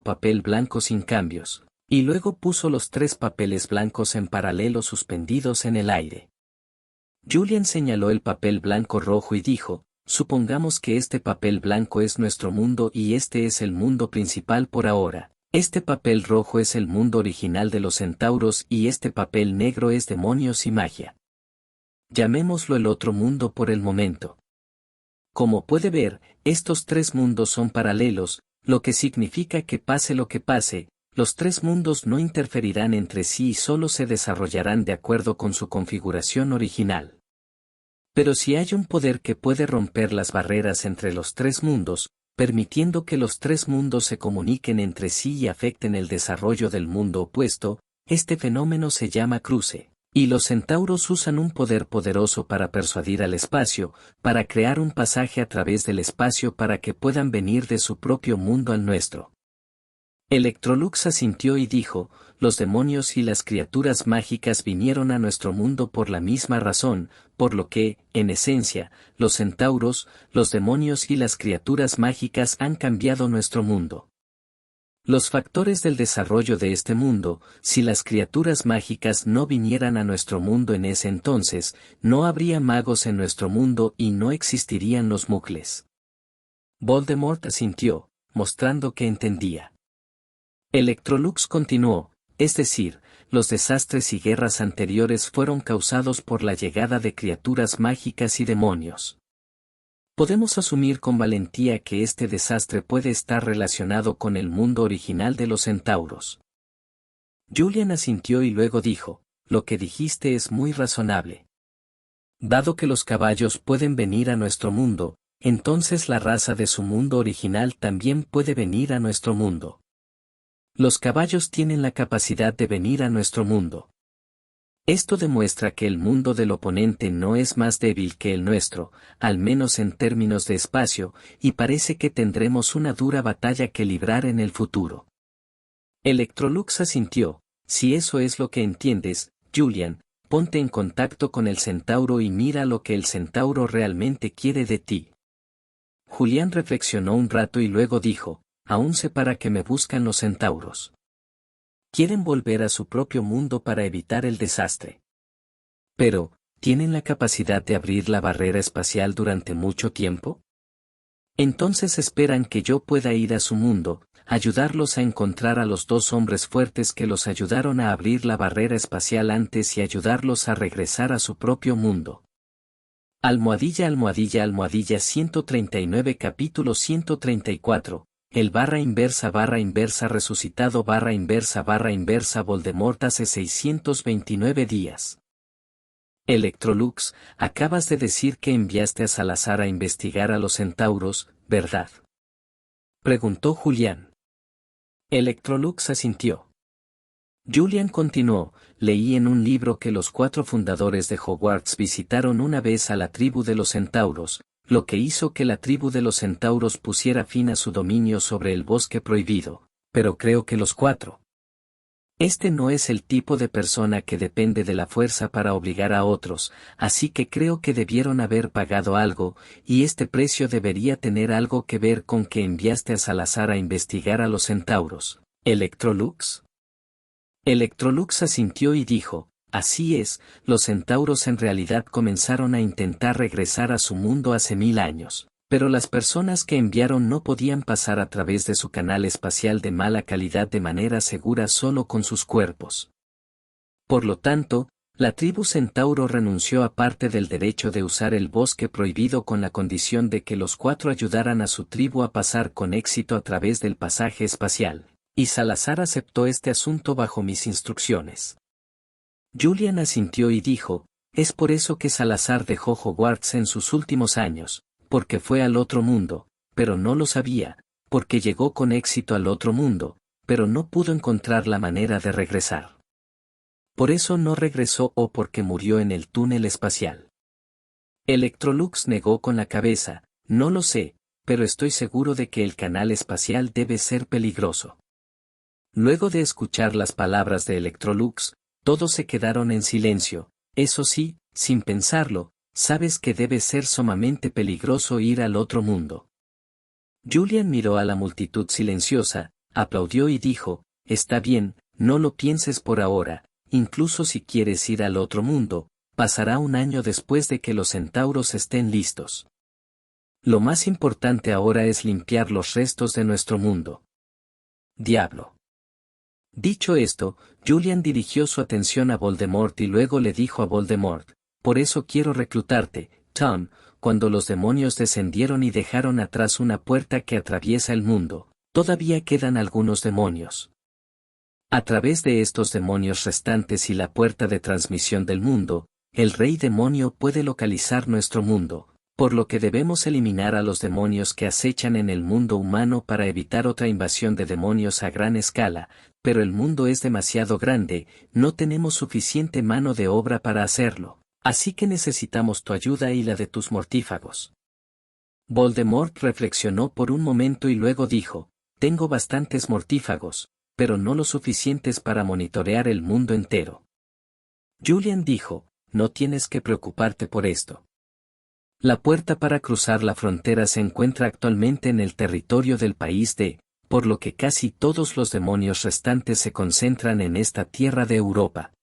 papel blanco sin cambios, y luego puso los 3 papeles blancos en paralelo suspendidos en el aire. Julian señaló el papel blanco rojo y dijo, supongamos que este papel blanco es nuestro mundo y este es el mundo principal por ahora. Este papel rojo es el mundo original de los centauros y este papel negro es demonios y magia. Llamémoslo el otro mundo por el momento. Como puede ver, estos 3 mundos son paralelos, lo que significa que pase lo que pase, los 3 mundos no interferirán entre sí y solo se desarrollarán de acuerdo con su configuración original. Pero si hay un poder que puede romper las barreras entre los 3 mundos, permitiendo que los 3 mundos se comuniquen entre sí y afecten el desarrollo del mundo opuesto, este fenómeno se llama cruce. Y los centauros usan un poder poderoso para persuadir al espacio, para crear un pasaje a través del espacio para que puedan venir de su propio mundo al nuestro. Electrolux asintió y dijo, los demonios y las criaturas mágicas vinieron a nuestro mundo por la misma razón, por lo que, en esencia, los centauros, los demonios y las criaturas mágicas han cambiado nuestro mundo. Los factores del desarrollo de este mundo, si las criaturas mágicas no vinieran a nuestro mundo en ese entonces, no habría magos en nuestro mundo y no existirían los muggles. Voldemort asintió, mostrando que entendía. Electrolux continuó, es decir, los desastres y guerras anteriores fueron causados por la llegada de criaturas mágicas y demonios. Podemos asumir con valentía que este desastre puede estar relacionado con el mundo original de los centauros. Julian asintió y luego dijo, lo que dijiste es muy razonable. Dado que los caballos pueden venir a nuestro mundo, entonces la raza de su mundo original también puede venir a nuestro mundo. Los caballos tienen la capacidad de venir a nuestro mundo. Esto demuestra que el mundo del oponente no es más débil que el nuestro, al menos en términos de espacio, y parece que tendremos una dura batalla que librar en el futuro. Electrolux asintió, si eso es lo que entiendes, Julian, ponte en contacto con el centauro y mira lo que el centauro realmente quiere de ti. Julián reflexionó un rato y luego dijo, aún sé para qué me buscan los centauros. Quieren volver a su propio mundo para evitar el desastre. Pero, ¿tienen la capacidad de abrir la barrera espacial durante mucho tiempo? Entonces esperan que yo pueda ir a su mundo, ayudarlos a encontrar a los 2 hombres fuertes que los ayudaron a abrir la barrera espacial antes y ayudarlos a regresar a su propio mundo. Almohadilla 139 capítulo 134. El barra inversa resucitado barra inversa Voldemort hace 629 días. Electrolux, acabas de decir que enviaste a Salazar a investigar a los centauros, ¿verdad? Preguntó Julián. Electrolux asintió. Julian continuó, leí en un libro que los 4 fundadores de Hogwarts visitaron una vez a la tribu de los centauros, lo que hizo que la tribu de los centauros pusiera fin a su dominio sobre el bosque prohibido, pero creo que los 4. Este no es el tipo de persona que depende de la fuerza para obligar a otros, así que creo que debieron haber pagado algo, y este precio debería tener algo que ver con que enviaste a Salazar a investigar a los centauros. ¿Electrolux? Electrolux asintió y dijo, así es, los centauros en realidad comenzaron a intentar regresar a su mundo hace 1000 años, pero las personas que enviaron no podían pasar a través de su canal espacial de mala calidad de manera segura solo con sus cuerpos. Por lo tanto, la tribu centauro renunció a parte del derecho de usar el bosque prohibido con la condición de que los 4 ayudaran a su tribu a pasar con éxito a través del pasaje espacial, y Salazar aceptó este asunto bajo mis instrucciones. Julian asintió y dijo, es por eso que Salazar dejó Hogwarts en sus últimos años, porque fue al otro mundo, pero no lo sabía, porque llegó con éxito al otro mundo, pero no pudo encontrar la manera de regresar. Por eso no regresó o porque murió en el túnel espacial. Electrolux negó con la cabeza, no lo sé, pero estoy seguro de que el canal espacial debe ser peligroso. Luego de escuchar las palabras de Electrolux, todos se quedaron en silencio, eso sí, sin pensarlo, sabes que debe ser sumamente peligroso ir al otro mundo. Julian miró a la multitud silenciosa, aplaudió y dijo, está bien, no lo pienses por ahora, incluso si quieres ir al otro mundo, pasará un año después de que los centauros estén listos. Lo más importante ahora es limpiar los restos de nuestro mundo. Diablo. Dicho esto, Julian dirigió su atención a Voldemort y luego le dijo a Voldemort, por eso quiero reclutarte, Tom, cuando los demonios descendieron y dejaron atrás una puerta que atraviesa el mundo, todavía quedan algunos demonios. A través de estos demonios restantes y la puerta de transmisión del mundo, el rey demonio puede localizar nuestro mundo, por lo que debemos eliminar a los demonios que acechan en el mundo humano para evitar otra invasión de demonios a gran escala, pero el mundo es demasiado grande, no tenemos suficiente mano de obra para hacerlo, así que necesitamos tu ayuda y la de tus mortífagos. Voldemort reflexionó por un momento y luego dijo, tengo bastantes mortífagos, pero no lo suficientes para monitorear el mundo entero. Julian dijo, no tienes que preocuparte por esto. La puerta para cruzar la frontera se encuentra actualmente en el territorio del país D, por lo que casi todos los demonios restantes se concentran en esta tierra de Europa.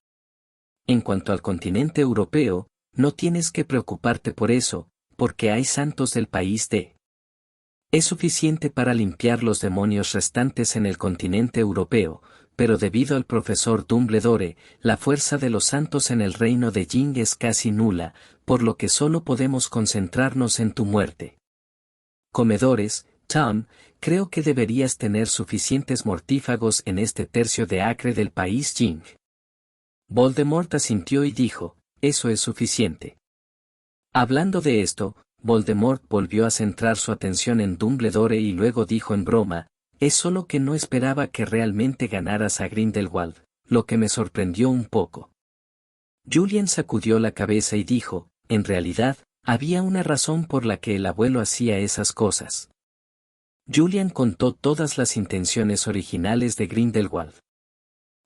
En cuanto al continente europeo, no tienes que preocuparte por eso, porque hay santos del país D. Es suficiente para limpiar los demonios restantes en el continente europeo, pero debido al profesor Dumbledore, la fuerza de los santos en el reino de Jing es casi nula, por lo que solo podemos concentrarnos en tu muerte. Comedores, Tom, creo que deberías tener suficientes mortífagos en este tercio de acre del país Jing. Voldemort asintió y dijo, eso es suficiente. Hablando de esto, Voldemort volvió a centrar su atención en Dumbledore y luego dijo en broma, es solo que no esperaba que realmente ganaras a Grindelwald, lo que me sorprendió un poco. Julian sacudió la cabeza y dijo, en realidad, había una razón por la que el abuelo hacía esas cosas. Julian contó todas las intenciones originales de Grindelwald.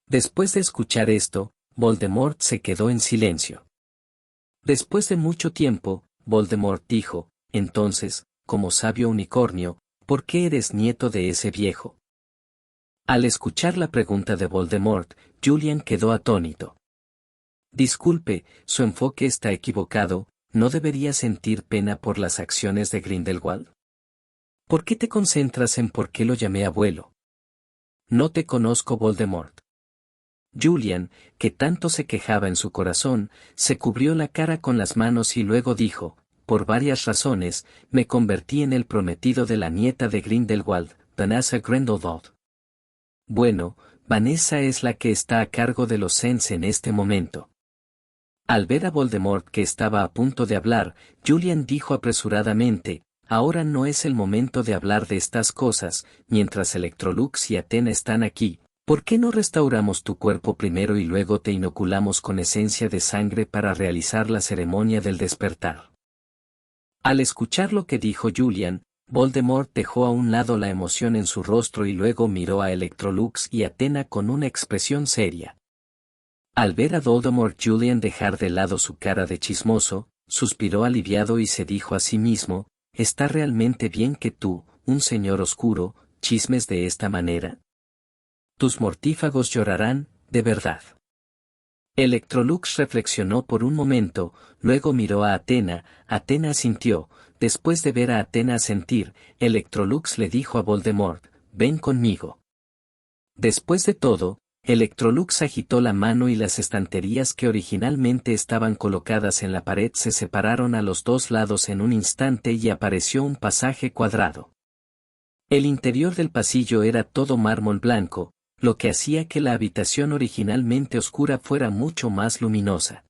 Después de escuchar esto, Voldemort se quedó en silencio. Después de mucho tiempo, Voldemort dijo, entonces, como sabio unicornio, ¿por qué eres nieto de ese viejo? Al escuchar la pregunta de Voldemort, Julian quedó atónito. Disculpe, su enfoque está equivocado, ¿no debería sentir pena por las acciones de Grindelwald? ¿Por qué te concentras en por qué lo llamé abuelo? No te conozco, Voldemort. Julian, que tanto se quejaba en su corazón, se cubrió la cara con las manos y luego dijo, por varias razones, me convertí en el prometido de la nieta de Grindelwald, Vanessa Grindelwald. Bueno, Vanessa es la que está a cargo de los Sens en este momento. Al ver a Voldemort que estaba a punto de hablar, Julian dijo apresuradamente, ahora no es el momento de hablar de estas cosas, mientras Electrolux y Athena están aquí. ¿Por qué no restauramos tu cuerpo primero y luego te inoculamos con esencia de sangre para realizar la ceremonia del despertar? Al escuchar lo que dijo Julian, Voldemort dejó a un lado la emoción en su rostro y luego miró a Electrolux y Athena con una expresión seria. Al ver a Voldemort Julian dejar de lado su cara de chismoso, suspiró aliviado y se dijo a sí mismo, ¿está realmente bien que tú, un señor oscuro, chismes de esta manera? Tus mortífagos llorarán, de verdad. Electrolux reflexionó por un momento, luego miró a Athena, Athena asintió, después de ver a Athena asentir, Electrolux le dijo a Voldemort, ven conmigo. Después de todo, Electrolux agitó la mano y las estanterías que originalmente estaban colocadas en la pared se separaron a los dos lados en un instante y apareció un pasaje cuadrado. El interior del pasillo era todo mármol blanco, lo que hacía que la habitación originalmente oscura fuera mucho más luminosa.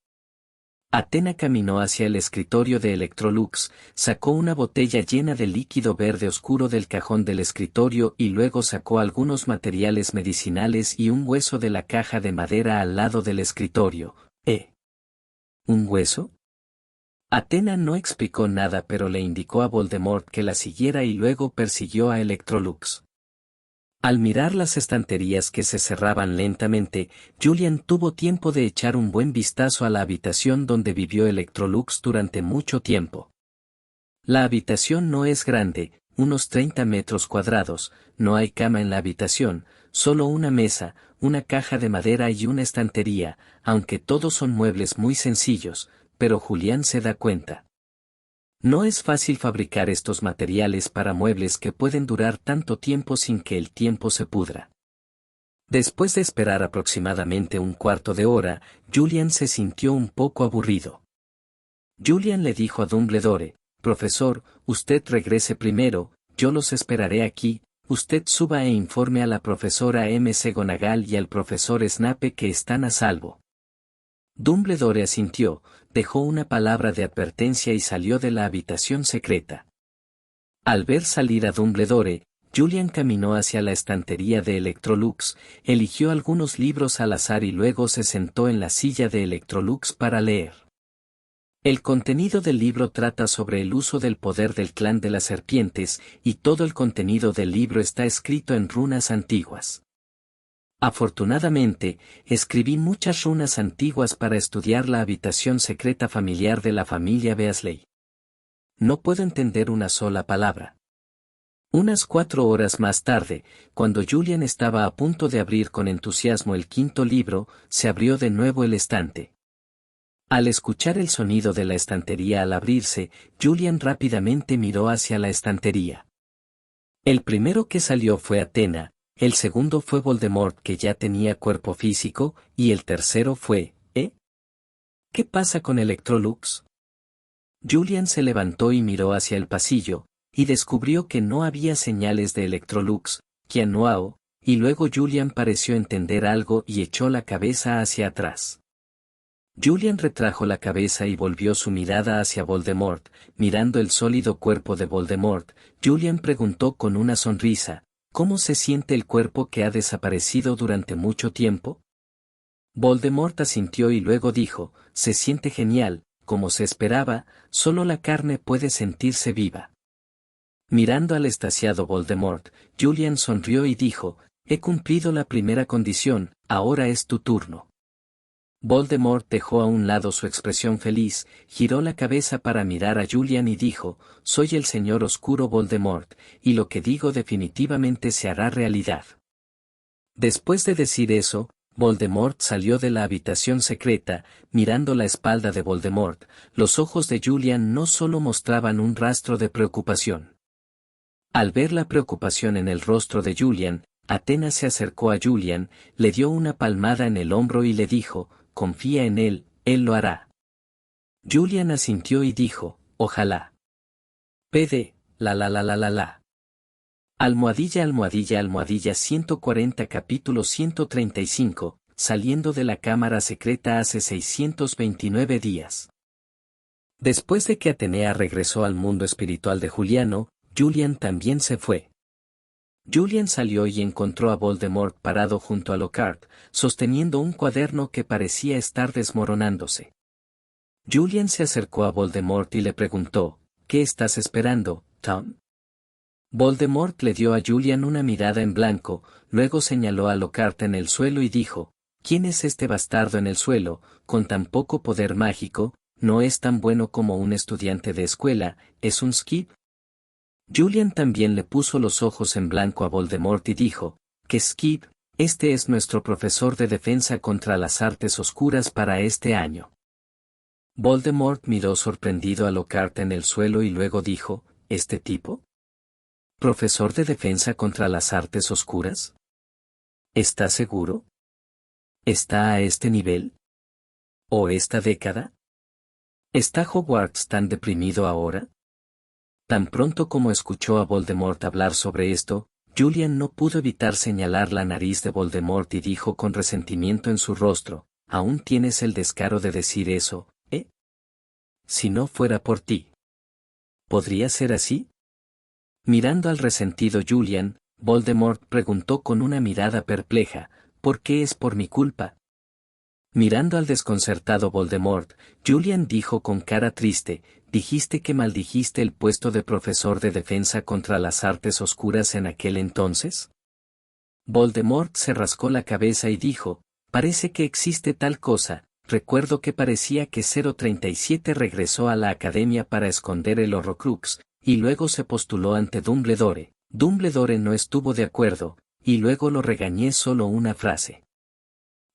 Athena caminó hacia el escritorio de Electrolux, sacó una botella llena de líquido verde oscuro del cajón del escritorio y luego sacó algunos materiales medicinales y un hueso de la caja de madera al lado del escritorio. ¿Un hueso? Athena no explicó nada pero le indicó a Voldemort que la siguiera y luego persiguió a Electrolux. Al mirar las estanterías que se cerraban lentamente, Julian tuvo tiempo de echar un buen vistazo a la habitación donde vivió Electrolux durante mucho tiempo. La habitación no es grande, unos 30 metros cuadrados, no hay cama en la habitación, solo una mesa, una caja de madera y una estantería, aunque todos son muebles muy sencillos, pero Julián se da cuenta. No es fácil fabricar estos materiales para muebles que pueden durar tanto tiempo sin que el tiempo se pudra. Después de esperar aproximadamente un cuarto de hora, Julian se sintió un poco aburrido. Julian le dijo a Dumbledore: «Profesor, usted regrese primero, yo los esperaré aquí, usted suba e informe a la profesora McGonagall y al profesor Snape que están a salvo». Dumbledore asintió, dejó una palabra de advertencia y salió de la habitación secreta. Al ver salir a Dumbledore, Julian caminó hacia la estantería de Electrolux, eligió algunos libros al azar y luego se sentó en la silla de Electrolux para leer. El contenido del libro trata sobre el uso del poder del clan de las serpientes, y todo el contenido del libro está escrito en runas antiguas. Afortunadamente, escribí muchas runas antiguas para estudiar la habitación secreta familiar de la familia Weasley. No puedo entender una sola palabra. Unas 4 horas más tarde, cuando Julian estaba a punto de abrir con entusiasmo el quinto libro, se abrió de nuevo el estante. Al escuchar el sonido de la estantería al abrirse, Julian rápidamente miró hacia la estantería. El primero que salió fue Athena, el segundo fue Voldemort, que ya tenía cuerpo físico, y el tercero fue, ¿qué pasa con Electrolux? Julian se levantó y miró hacia el pasillo, y descubrió que no había señales de Electrolux, Qianhuao, y luego Julian pareció entender algo y echó la cabeza hacia atrás. Julian retrajo la cabeza y volvió su mirada hacia Voldemort, mirando el sólido cuerpo de Voldemort. Julian preguntó con una sonrisa: ¿cómo se siente el cuerpo que ha desaparecido durante mucho tiempo? Voldemort asintió y luego dijo: se siente genial, como se esperaba, solo la carne puede sentirse viva. Mirando al extasiado Voldemort, Julian sonrió y dijo: he cumplido la primera condición, ahora es tu turno. Voldemort dejó a un lado su expresión feliz, giró la cabeza para mirar a Julian y dijo: soy el señor oscuro Voldemort, y lo que digo definitivamente se hará realidad. Después de decir eso, Voldemort salió de la habitación secreta. Mirando la espalda de Voldemort, los ojos de Julian no solo mostraban un rastro de preocupación. Al ver la preocupación en el rostro de Julian, Athena se acercó a Julian, le dio una palmada en el hombro y le dijo: confía en él lo hará. Julian asintió y dijo: ojalá. PD, la. Almohadilla almohadilla almohadilla 140 capítulo 135, saliendo de la cámara secreta hace 629 días. Después de que Atenea regresó al mundo espiritual de Juliano, Julian también se fue. Julian salió y encontró a Voldemort parado junto a Lockhart, sosteniendo un cuaderno que parecía estar desmoronándose. Julian se acercó a Voldemort y le preguntó: ¿qué estás esperando, Tom? Voldemort le dio a Julian una mirada en blanco, luego señaló a Lockhart en el suelo y dijo: ¿quién es este bastardo en el suelo, con tan poco poder mágico? No es tan bueno como un estudiante de escuela, ¿es un skip? Julian también le puso los ojos en blanco a Voldemort y dijo: ¿qué skip? Este es nuestro profesor de defensa contra las artes oscuras para este año. Voldemort miró sorprendido a Lockhart en el suelo y luego dijo: ¿este tipo? ¿Profesor de defensa contra las artes oscuras? ¿Está seguro? ¿Está a este nivel? ¿O esta década? ¿Está Hogwarts tan deprimido ahora? Tan pronto como escuchó a Voldemort hablar sobre esto, Julian no pudo evitar señalar la nariz de Voldemort y dijo con resentimiento en su rostro: ¿aún tienes el descaro de decir eso, Si no fuera por ti, ¿podría ser así? Mirando al resentido Julian, Voldemort preguntó con una mirada perpleja: ¿por qué es por mi culpa? Mirando al desconcertado Voldemort, Julian dijo con cara triste: ¿dijiste que maldijiste el puesto de profesor de defensa contra las artes oscuras en aquel entonces? Voldemort se rascó la cabeza y dijo: parece que existe tal cosa. Recuerdo que parecía que 037 regresó a la academia para esconder el Horrocrux, y luego se postuló ante Dumbledore. Dumbledore no estuvo de acuerdo, y luego lo regañé solo una frase.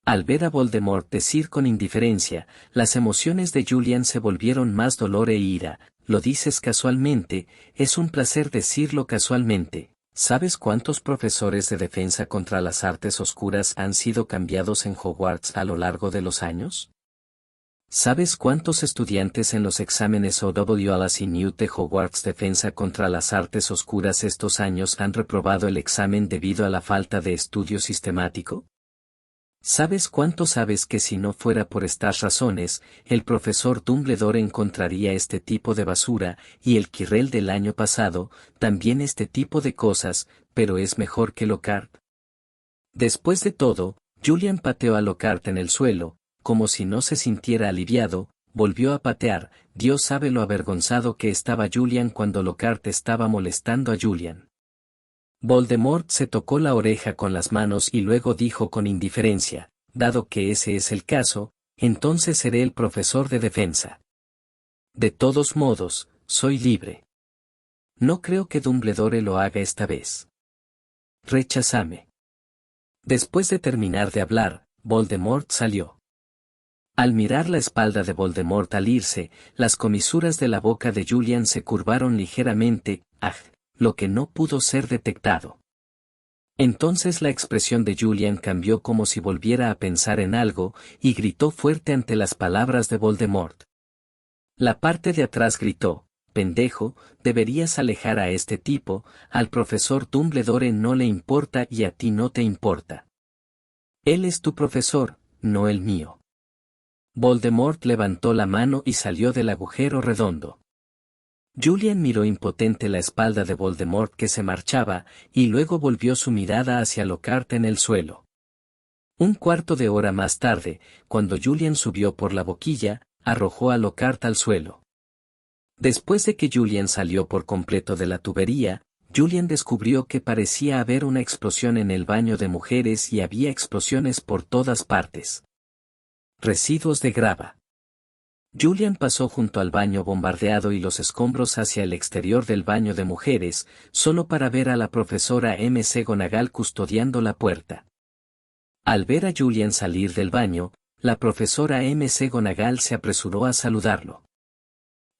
Al ver a Voldemort decir con indiferencia, las emociones de Julian se volvieron más dolor e ira. Lo dices casualmente, es un placer decirlo casualmente. ¿Sabes cuántos profesores de defensa contra las artes oscuras han sido cambiados en Hogwarts a lo largo de los años? ¿Sabes cuántos estudiantes en los exámenes OWLS y Newt de Hogwarts Defensa contra las Artes Oscuras estos años han reprobado el examen debido a la falta de estudio sistemático? ¿Sabes cuánto sabes que si no fuera por estas razones, el profesor Dumbledore encontraría este tipo de basura, y el Quirrell del año pasado, también este tipo de cosas, pero es mejor que Lockhart? Después de todo, Julian pateó a Lockhart en el suelo, como si no se sintiera aliviado, volvió a patear. Dios sabe lo avergonzado que estaba Julian cuando Lockhart estaba molestando a Julian. Voldemort se tocó la oreja con las manos y luego dijo con indiferencia, dado que ese es el caso, entonces seré el profesor de defensa. De todos modos, soy libre. No creo que Dumbledore lo haga esta vez. Recházame. Después de terminar de hablar, Voldemort salió. Al mirar la espalda de Voldemort al irse, las comisuras de la boca de Julian se curvaron ligeramente, lo que no pudo ser detectado. Entonces la expresión de Julian cambió como si volviera a pensar en algo, y gritó fuerte ante las palabras de Voldemort. La parte de atrás gritó, pendejo, deberías alejar a este tipo, al profesor Dumbledore no le importa y a ti no te importa. Él es tu profesor, no el mío. Voldemort levantó la mano y salió del agujero redondo. Julian miró impotente la espalda de Voldemort que se marchaba, y luego volvió su mirada hacia Lockhart en el suelo. Un cuarto de hora más tarde, cuando Julian subió por la boquilla, arrojó a Lockhart al suelo. Después de que Julian salió por completo de la tubería, Julian descubrió que parecía haber una explosión en el baño de mujeres y había explosiones por todas partes. Residuos de grava. Julian pasó junto al baño bombardeado y los escombros hacia el exterior del baño de mujeres, solo para ver a la profesora McGonagall custodiando la puerta. Al ver a Julian salir del baño, la profesora McGonagall se apresuró a saludarlo.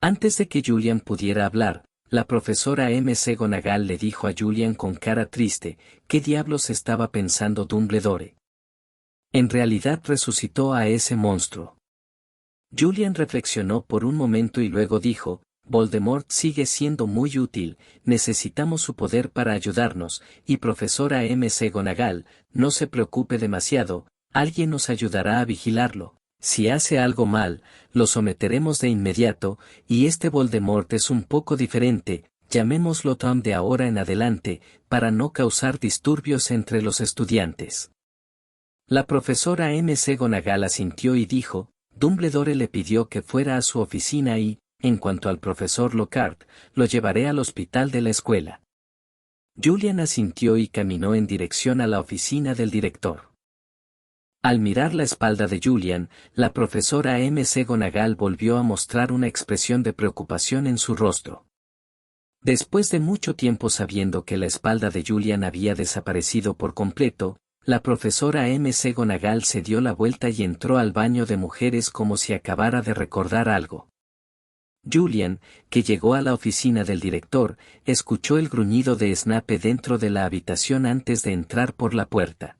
Antes de que Julian pudiera hablar, la profesora McGonagall le dijo a Julian con cara triste, ¿qué diablos estaba pensando Dumbledore? En realidad resucitó a ese monstruo. Julian reflexionó por un momento y luego dijo, Voldemort sigue siendo muy útil, necesitamos su poder para ayudarnos, y profesora McGonagall, no se preocupe demasiado, alguien nos ayudará a vigilarlo. Si hace algo mal, lo someteremos de inmediato, y este Voldemort es un poco diferente, llamémoslo Tom de ahora en adelante, para no causar disturbios entre los estudiantes. La profesora McGonagall asintió y dijo, Dumbledore le pidió que fuera a su oficina y, en cuanto al profesor Lockhart, lo llevaré al hospital de la escuela. Julian asintió y caminó en dirección a la oficina del director. Al mirar la espalda de Julian, la profesora McGonagall volvió a mostrar una expresión de preocupación en su rostro. Después de mucho tiempo sabiendo que la espalda de Julian había desaparecido por completo, la profesora McGonagall se dio la vuelta y entró al baño de mujeres como si acabara de recordar algo. Julian, que llegó a la oficina del director, escuchó el gruñido de Snape dentro de la habitación antes de entrar por la puerta.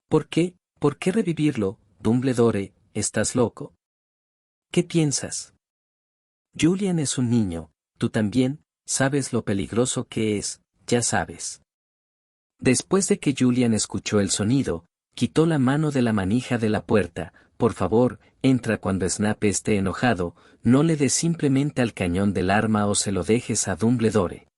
¿Por qué? ¿Por qué revivirlo, Dumbledore? ¿Estás loco? ¿Qué piensas? Julian es un niño, tú también, sabes lo peligroso que es, ya sabes. Después de que Julian escuchó el sonido, quitó la mano de la manija de la puerta. Por favor, entra cuando Snape esté enojado, no le des simplemente al cañón del arma o se lo dejes a Dumbledore.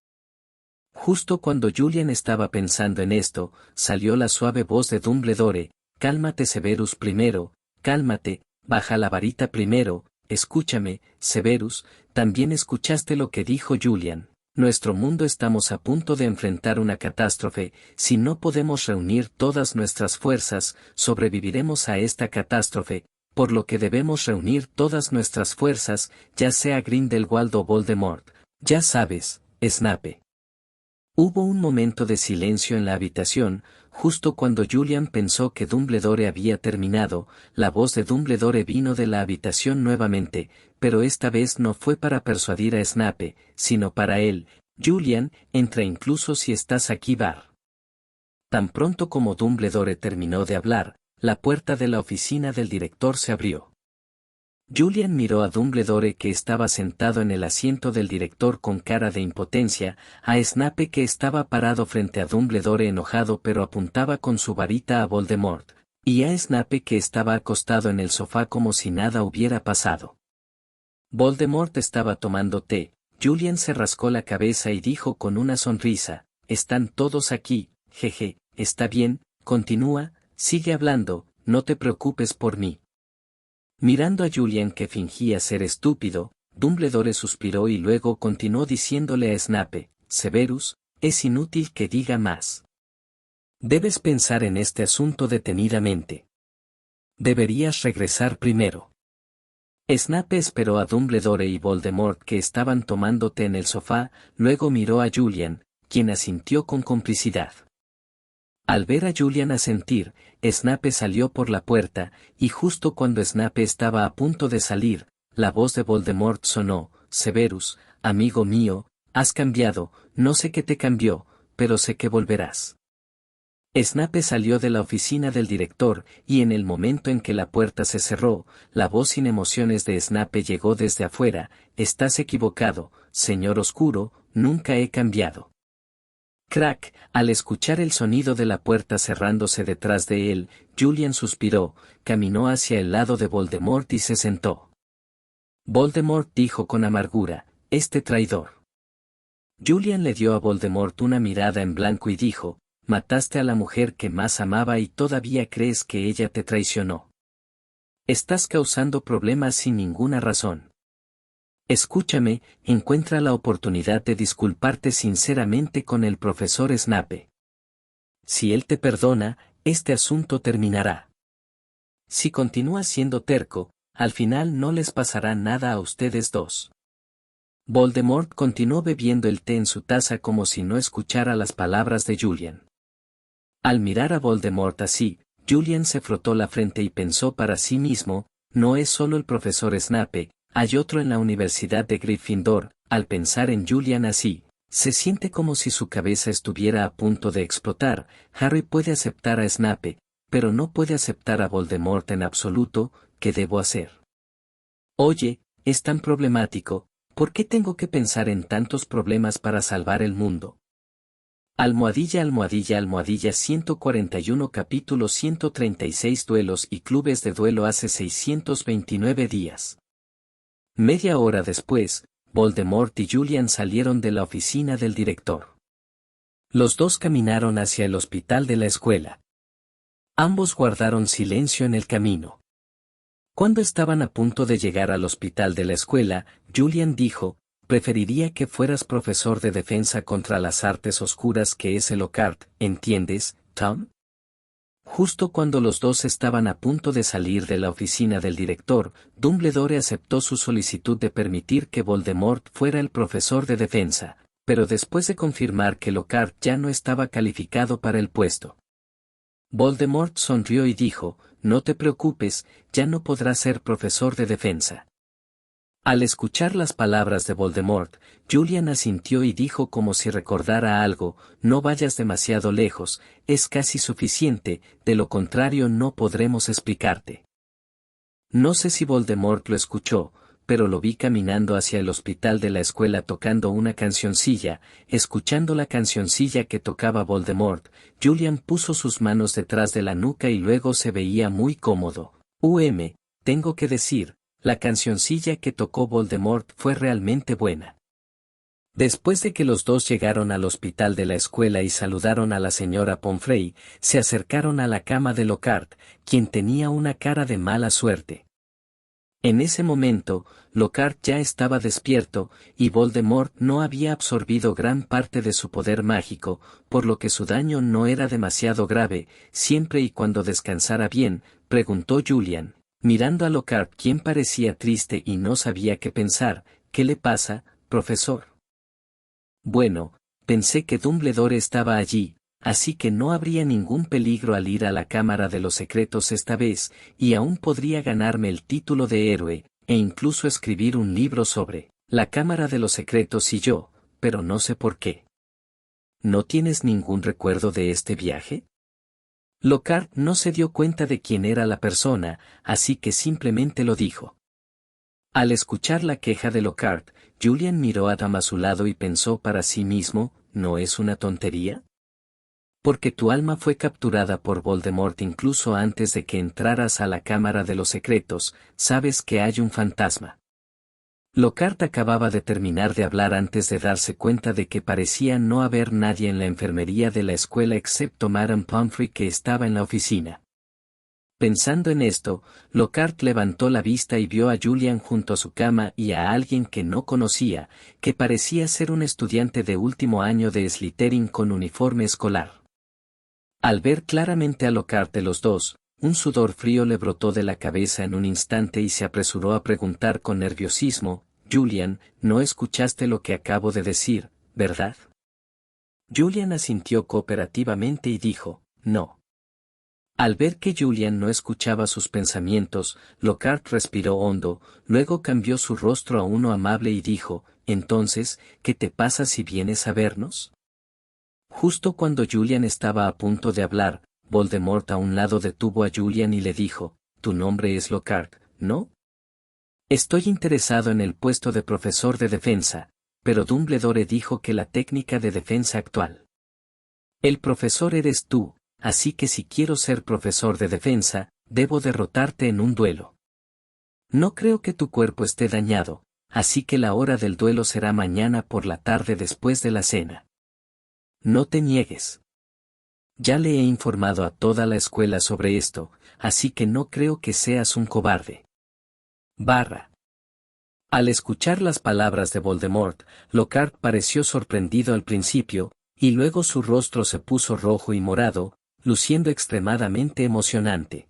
Justo cuando Julian estaba pensando en esto, salió la suave voz de Dumbledore, cálmate Severus primero, cálmate, baja la varita primero, escúchame, Severus, también escuchaste lo que dijo Julian. Nuestro mundo estamos a punto de enfrentar una catástrofe, si no podemos reunir todas nuestras fuerzas, sobreviviremos a esta catástrofe, por lo que debemos reunir todas nuestras fuerzas, ya sea Grindelwald o Voldemort, Ya sabes, Snape. Hubo un momento de silencio en la habitación, justo cuando Julian pensó que Dumbledore había terminado. La voz de Dumbledore vino de la habitación nuevamente, pero esta vez no fue para persuadir a Snape, sino para él. Julian, entra incluso si estás aquí, Bar. Tan pronto como Dumbledore terminó de hablar, la puerta de la oficina del director se abrió. Julian miró a Dumbledore, que estaba sentado en el asiento del director con cara de impotencia, a Snape, que estaba parado frente a Dumbledore enojado pero apuntaba con su varita a Voldemort, y a Snape, que estaba acostado en el sofá como si nada hubiera pasado. Voldemort estaba tomando té. Julian se rascó la cabeza y dijo con una sonrisa: «Están todos aquí, jeje, está bien, continúa, sigue hablando, no te preocupes por mí». Mirando a Julian, que fingía ser estúpido, Dumbledore suspiró y luego continuó diciéndole a Snape: «Severus, es inútil que diga más. Debes pensar en este asunto detenidamente. Deberías regresar primero». Snape esperó a Dumbledore y Voldemort, que estaban tomando té en el sofá, luego miró a Julian, quien asintió con complicidad. Al ver a Julian asentir, Snape salió por la puerta, y justo cuando Snape estaba a punto de salir, la voz de Voldemort sonó: «Severus, amigo mío, has cambiado, no sé qué te cambió, pero sé que volverás». Snape salió de la oficina del director, y en el momento en que la puerta se cerró, la voz sin emociones de Snape llegó desde afuera: «Estás equivocado, señor oscuro, nunca he cambiado». Crack. Al escuchar el sonido de la puerta cerrándose detrás de él, Julian suspiró, caminó hacia el lado de Voldemort y se sentó. Voldemort dijo con amargura: «Este traidor». Julian le dio a Voldemort una mirada en blanco y dijo: «Mataste a la mujer que más amaba y todavía crees que ella te traicionó. Estás causando problemas sin ninguna razón. Escúchame, encuentra la oportunidad de disculparte sinceramente con el profesor Snape. Si él te perdona, este asunto terminará. Si continúas siendo terco, al final no les pasará nada a ustedes dos». Voldemort continuó bebiendo el té en su taza como si no escuchara las palabras de Julian. Al mirar a Voldemort así, Julian se frotó la frente y pensó para sí mismo: «No es solo el profesor Snape, hay otro en la Universidad de Gryffindor». Al pensar en Julian así, se siente como si su cabeza estuviera a punto de explotar. Harry puede aceptar a Snape, pero no puede aceptar a Voldemort en absoluto. ¿Qué debo hacer? Oye, es tan problemático, ¿por qué tengo que pensar en tantos problemas para salvar el mundo? Almohadilla, almohadilla, almohadilla. 141. Capítulo 136. Duelos y clubes de duelo. Hace 629 días. Media hora después, Voldemort y Julian salieron de la oficina del director. Los dos caminaron hacia el hospital de la escuela. Ambos guardaron silencio en el camino. Cuando estaban a punto de llegar al hospital de la escuela, Julian dijo: «Preferiría que fueras profesor de defensa contra las artes oscuras, que es el Lockhart, ¿entiendes, Tom?». Justo cuando los dos estaban a punto de salir de la oficina del director, Dumbledore aceptó su solicitud de permitir que Voldemort fuera el profesor de defensa, pero después de confirmar que Lockhart ya no estaba calificado para el puesto. Voldemort sonrió y dijo: «No te preocupes, ya no podrás ser profesor de defensa». Al escuchar las palabras de Voldemort, Julian asintió y dijo como si recordara algo: «No vayas demasiado lejos, es casi suficiente, de lo contrario no podremos explicarte». No sé si Voldemort lo escuchó, pero lo vi caminando hacia el hospital de la escuela tocando una cancioncilla. Escuchando la cancioncilla que tocaba Voldemort, Julian puso sus manos detrás de la nuca y luego se veía muy cómodo. Tengo que decir, la cancioncilla que tocó Voldemort fue realmente buena. Después de que los dos llegaron al hospital de la escuela y saludaron a la señora Pomfrey, se acercaron a la cama de Lockhart, quien tenía una cara de mala suerte. En ese momento, Lockhart ya estaba despierto, y Voldemort no había absorbido gran parte de su poder mágico, por lo que su daño no era demasiado grave. «Siempre y cuando descansara bien», preguntó Julian, mirando a Lockhart, quien parecía triste y no sabía qué pensar. «¿Qué le pasa, profesor?». Bueno, pensé que Dumbledore estaba allí, así que no habría ningún peligro al ir a la Cámara de los Secretos esta vez, y aún podría ganarme el título de héroe, e incluso escribir un libro sobre la Cámara de los Secretos y yo, pero no sé por qué. ¿No tienes ningún recuerdo de este viaje? Lockhart no se dio cuenta de quién era la persona, así que simplemente lo dijo. Al escuchar la queja de Lockhart, Julian miró a Adam a su lado y pensó para sí mismo, ¿no es una tontería? Porque tu alma fue capturada por Voldemort incluso antes de que entraras a la Cámara de los Secretos, sabes que hay un fantasma. Lockhart acababa de terminar de hablar antes de darse cuenta de que parecía no haber nadie en la enfermería de la escuela excepto Madame Pomfrey que estaba en la oficina. Pensando en esto, Lockhart levantó la vista y vio a Julian junto a su cama y a alguien que no conocía, que parecía ser un estudiante de último año de Slytherin con uniforme escolar. Al ver claramente a Lockhart de los dos, un sudor frío le brotó de la cabeza en un instante y se apresuró a preguntar con nerviosismo, Julian, no escuchaste lo que acabo de decir, ¿verdad? Julian asintió cooperativamente y dijo, no. Al ver que Julian no escuchaba sus pensamientos, Lockhart respiró hondo, luego cambió su rostro a uno amable y dijo, entonces, ¿qué te pasa si vienes a vernos? Justo cuando Julian estaba a punto de hablar, Voldemort a un lado detuvo a Julian y le dijo, tu nombre es Lockhart, ¿no? Estoy interesado en el puesto de profesor de defensa, pero Dumbledore dijo que la técnica de defensa actual. El profesor eres tú, así que si quiero ser profesor de defensa, debo derrotarte en un duelo. No creo que tu cuerpo esté dañado, así que la hora del duelo será mañana por la tarde después de la cena. No te niegues. Ya le he informado a toda la escuela sobre esto, así que no creo que seas un cobarde. Al escuchar las palabras de Voldemort, Lockhart pareció sorprendido al principio, y luego su rostro se puso rojo y morado, luciendo extremadamente emocionante.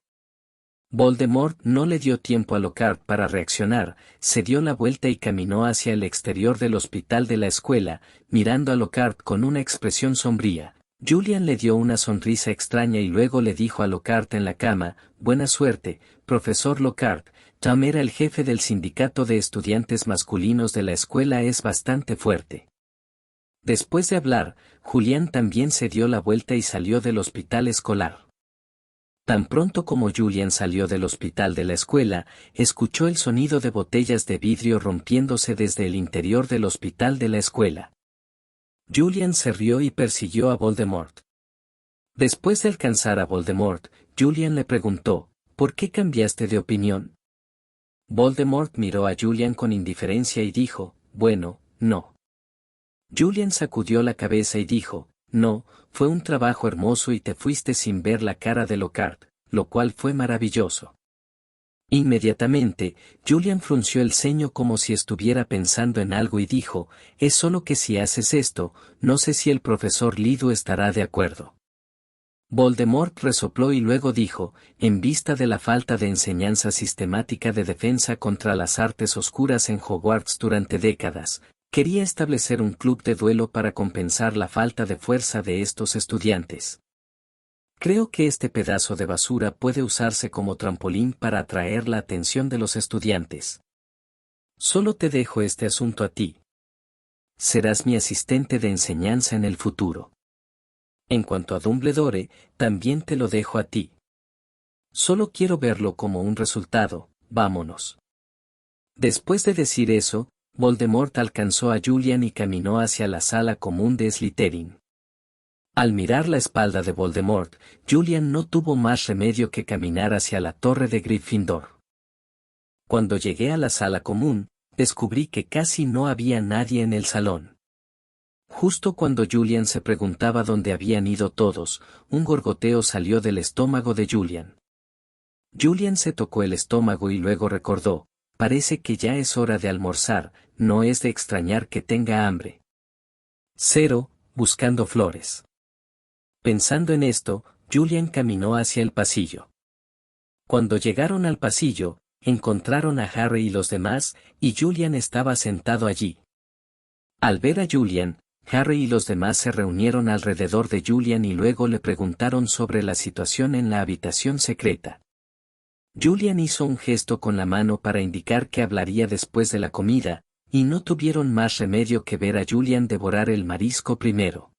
Voldemort no le dio tiempo a Lockhart para reaccionar, se dio la vuelta y caminó hacia el exterior del hospital de la escuela, mirando a Lockhart con una expresión sombría. Julian le dio una sonrisa extraña y luego le dijo a Lockhart en la cama, buena suerte, profesor Lockhart, Tom era el jefe del sindicato de estudiantes masculinos de la escuela es bastante fuerte. Después de hablar, Julian también se dio la vuelta y salió del hospital escolar. Tan pronto como Julian salió del hospital de la escuela, escuchó el sonido de botellas de vidrio rompiéndose desde el interior del hospital de la escuela. Julian se rió y persiguió a Voldemort. Después de alcanzar a Voldemort, Julian le preguntó, ¿por qué cambiaste de opinión? Voldemort miró a Julian con indiferencia y dijo, bueno, no. Julian sacudió la cabeza y dijo, no, fue un trabajo hermoso y te fuiste sin ver la cara de Lockhart, lo cual fue maravilloso. Inmediatamente, Julian frunció el ceño como si estuviera pensando en algo y dijo, es solo que si haces esto, no sé si el profesor Lido estará de acuerdo. Voldemort resopló y luego dijo, en vista de la falta de enseñanza sistemática de defensa contra las artes oscuras en Hogwarts durante décadas, quería establecer un club de duelo para compensar la falta de fuerza de estos estudiantes. Creo que este pedazo de basura puede usarse como trampolín para atraer la atención de los estudiantes. Solo te dejo este asunto a ti. Serás mi asistente de enseñanza en el futuro. En cuanto a Dumbledore, también te lo dejo a ti. Solo quiero verlo como un resultado, vámonos. Después de decir eso, Voldemort alcanzó a Julian y caminó hacia la sala común de Slytherin. Al mirar la espalda de Voldemort, Julian no tuvo más remedio que caminar hacia la torre de Gryffindor. Cuando llegué a la sala común, descubrí que casi no había nadie en el salón. Justo cuando Julian se preguntaba dónde habían ido todos, un gorgoteo salió del estómago de Julian. Julian se tocó el estómago y luego recordó, parece que ya es hora de almorzar, no es de extrañar que tenga hambre. 0. Buscando flores. Pensando en esto, Julian caminó hacia el pasillo. Cuando llegaron al pasillo, encontraron a Harry y los demás, y Julian estaba sentado allí. Al ver a Julian, Harry y los demás se reunieron alrededor de Julian y luego le preguntaron sobre la situación en la habitación secreta. Julian hizo un gesto con la mano para indicar que hablaría después de la comida, y no tuvieron más remedio que ver a Julian devorar el marisco primero.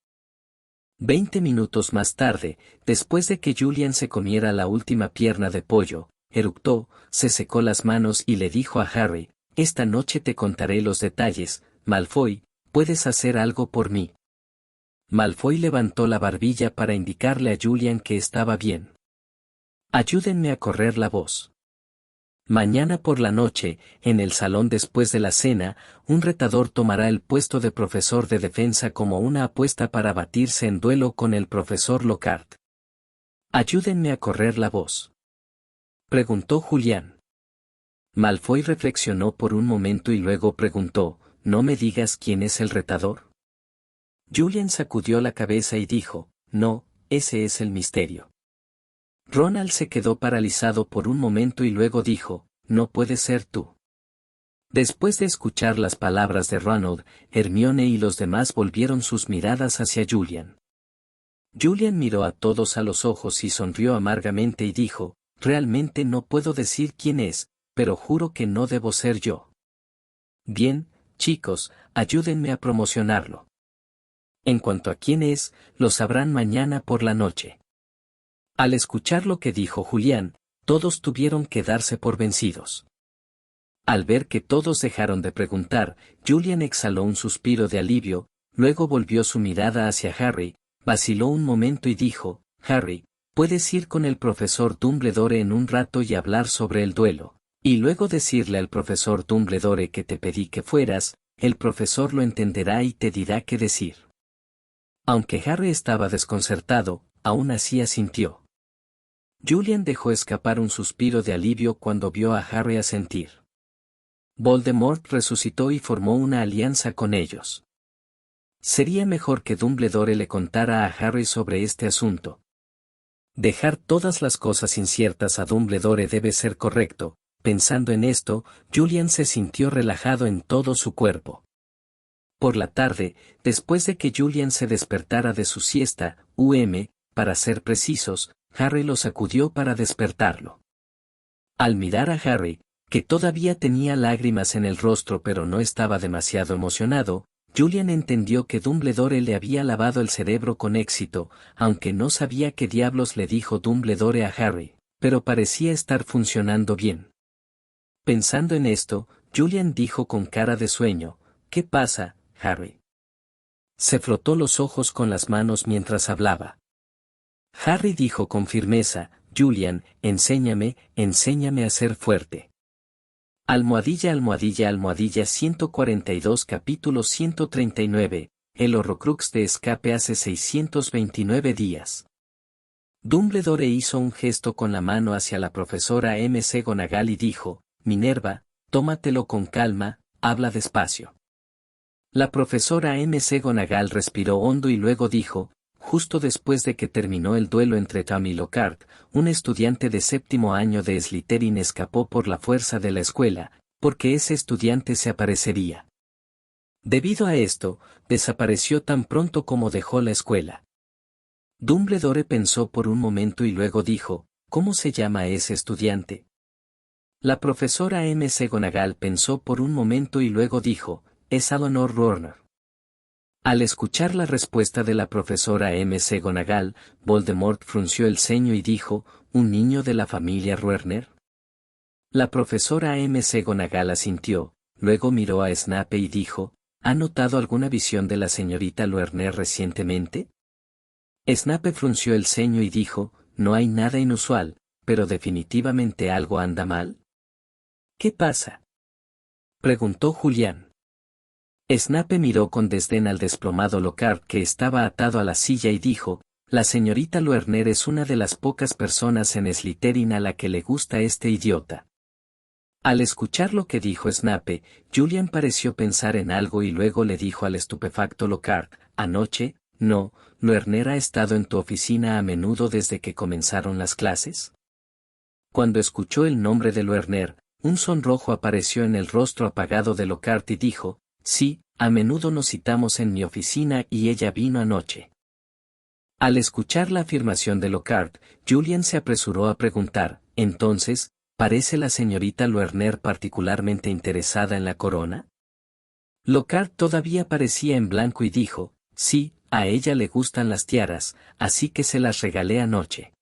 20 minutos más tarde, después de que Julian se comiera la última pierna de pollo, eructó, se secó las manos y le dijo a Harry: «Esta noche te contaré los detalles, Malfoy, ¿puedes hacer algo por mí?». Malfoy levantó la barbilla para indicarle a Julian que estaba bien. «Ayúdenme a correr la voz. Mañana por la noche, en el salón después de la cena, un retador tomará el puesto de profesor de defensa como una apuesta para batirse en duelo con el profesor Lockhart. Ayúdenme a correr la voz», preguntó Julián. Malfoy reflexionó por un momento y luego preguntó: «¿No me digas quién es el retador?». Julian sacudió la cabeza y dijo: «No, ese es el misterio». Ronald se quedó paralizado por un momento y luego dijo: «No puede ser tú». Después de escuchar las palabras de Ronald, Hermione y los demás volvieron sus miradas hacia Julian. Julian miró a todos a los ojos y sonrió amargamente y dijo: «Realmente no puedo decir quién es, pero juro que no debo ser yo». «Bien, chicos, ayúdenme a promocionarlo. En cuanto a quién es, lo sabrán mañana por la noche». Al escuchar lo que dijo Julián, todos tuvieron que darse por vencidos. Al ver que todos dejaron de preguntar, Julian exhaló un suspiro de alivio, luego volvió su mirada hacia Harry, vaciló un momento y dijo: «Harry, puedes ir con el profesor Dumbledore en un rato y hablar sobre el duelo, y luego decirle al profesor Dumbledore que te pedí que fueras, el profesor lo entenderá y te dirá qué decir». Aunque Harry estaba desconcertado, aún así asintió. Julian dejó escapar un suspiro de alivio cuando vio a Harry asentir. Voldemort resucitó y formó una alianza con ellos. Sería mejor que Dumbledore le contara a Harry sobre este asunto. Dejar todas las cosas inciertas a Dumbledore debe ser correcto. Pensando en esto, Julian se sintió relajado en todo su cuerpo. Por la tarde, después de que Julian se despertara de su siesta, para ser precisos, Harry lo sacudió para despertarlo. Al mirar a Harry, que todavía tenía lágrimas en el rostro pero no estaba demasiado emocionado, Julian entendió que Dumbledore le había lavado el cerebro con éxito, aunque no sabía qué diablos le dijo Dumbledore a Harry, pero parecía estar funcionando bien. Pensando en esto, Julian dijo con cara de sueño: «¿Qué pasa, Harry?». Se frotó los ojos con las manos mientras hablaba. Harry dijo con firmeza: «Julian, enséñame a ser fuerte». Almohadilla almohadilla almohadilla 142 capítulo 139, el Horrocrux de escape hace 629 días. Dumbledore hizo un gesto con la mano hacia la profesora McGonagall y dijo: «Minerva, tómatelo con calma, habla despacio». La profesora McGonagall respiró hondo y luego dijo: «Justo después de que terminó el duelo entre Tom y Lockhart, un estudiante de séptimo año de Slytherin escapó por la fuerza de la escuela, porque ese estudiante se aparecería. Debido a esto, desapareció tan pronto como dejó la escuela». Dumbledore pensó por un momento y luego dijo: «¿Cómo se llama ese estudiante?». La profesora McGonagall pensó por un momento y luego dijo: «Es Alanor Rohrner». Al escuchar la respuesta de la profesora McGonagall, Voldemort frunció el ceño y dijo: «¿Un niño de la familia Rohrner?». La profesora McGonagall asintió, luego miró a Snape y dijo: «¿Ha notado alguna visión de la señorita Rohrner recientemente?». Snape frunció el ceño y dijo: «No hay nada inusual, pero definitivamente algo anda mal». «¿Qué pasa?», preguntó Julián. Snape miró con desdén al desplomado Lockhart que estaba atado a la silla y dijo: «La señorita Rohrner es una de las pocas personas en Slytherin a la que le gusta este idiota». Al escuchar lo que dijo Snape, Julian pareció pensar en algo y luego le dijo al estupefacto Lockhart: «Anoche, no, Rohrner ha estado en tu oficina a menudo desde que comenzaron las clases». Cuando escuchó el nombre de Rohrner, un sonrojo apareció en el rostro apagado de Lockhart y dijo: «Sí, a menudo nos citamos en mi oficina y ella vino anoche. Al escuchar la afirmación de Lockhart, Julian se apresuró a preguntar, entonces, ¿parece la señorita Lerner particularmente interesada en la corona? Lockhart todavía parecía en blanco y dijo, sí, a ella le gustan las tiaras, así que se las regalé anoche.